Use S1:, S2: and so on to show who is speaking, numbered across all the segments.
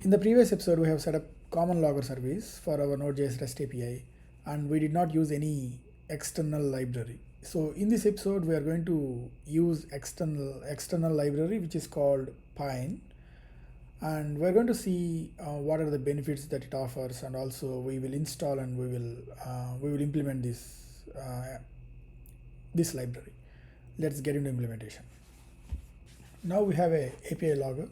S1: In the previous episode, we have set up common logger service for our Node.js REST API, and we did not use any external library. So in this episode, we are going to use external library, which is called Pine, and we're going to see what are the benefits that it offers, and also we will install and we will implement this library. Let's get into implementation. Now we have a API logger,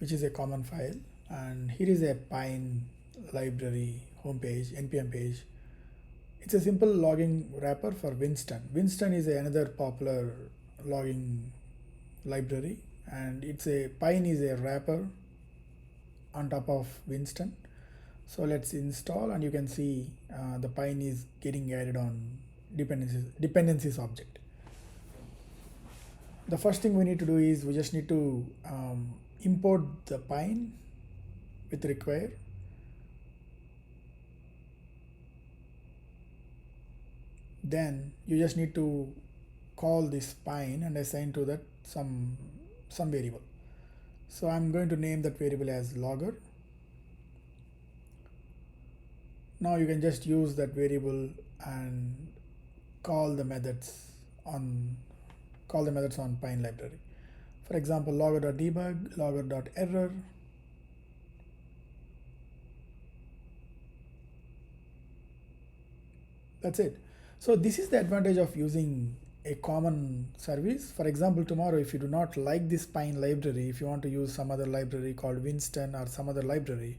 S1: which is a common file, and here is a Pine library homepage, npm page. It's a simple logging wrapper for Winston. Winston is another popular logging library, and Pine is a wrapper on top of Winston. So let's install, and you can see the Pine is getting added on dependencies object. The first thing we need to do is we just need to import the Pine with require. Then you just need to call this Pine and assign to that some variable. So I'm going to name that variable as logger. Now you can just use that variable and call the methods on Pine library. For example, logger.debug, logger.error. That's it. So this is the advantage of using a common service. For example, tomorrow if you do not like this Pine library, if you want to use some other library called Winston or some other library,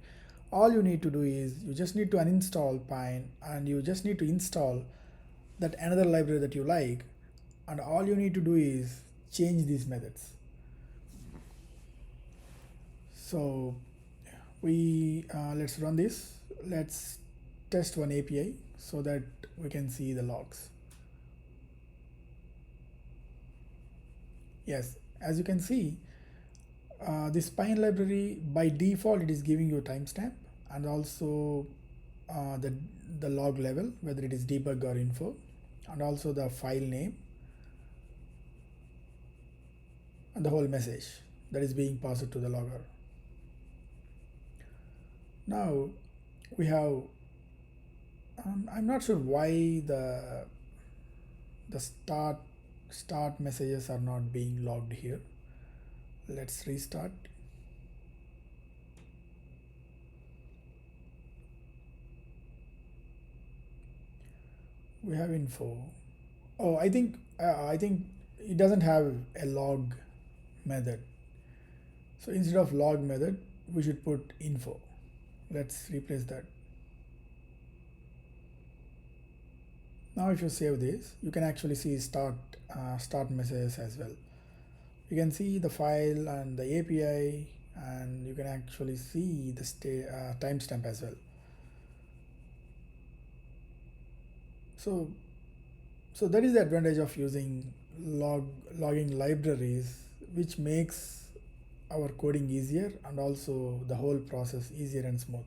S1: all you need to do is you just need to uninstall Pine and you just need to install that another library that you like, and all you need to do is change these methods. So let's run this. Let's test one API so that we can see the logs. Yes, as you can see, this Pine library by default it is giving you a timestamp and also the log level, whether it is debug or info, and also the file name and the whole message that is being passed to the logger. Now we have I'm not sure why the start messages are not being logged here. Let's restart. We have info. Oh, I think it doesn't have a log method. So instead of log method, we should put info. Let's replace that. Now if you save this, you can actually see start messages as well. You can see the file and the API, and you can actually see the timestamp as well. So that is the advantage of using logging libraries, which makes our coding easier and also the whole process easier and smooth.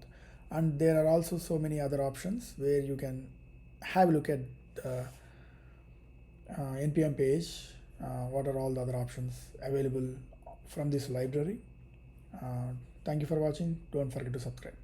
S1: And there are also so many other options where you can have a look at the npm page. What are all the other options available from this library. Thank you for watching. Don't forget to subscribe.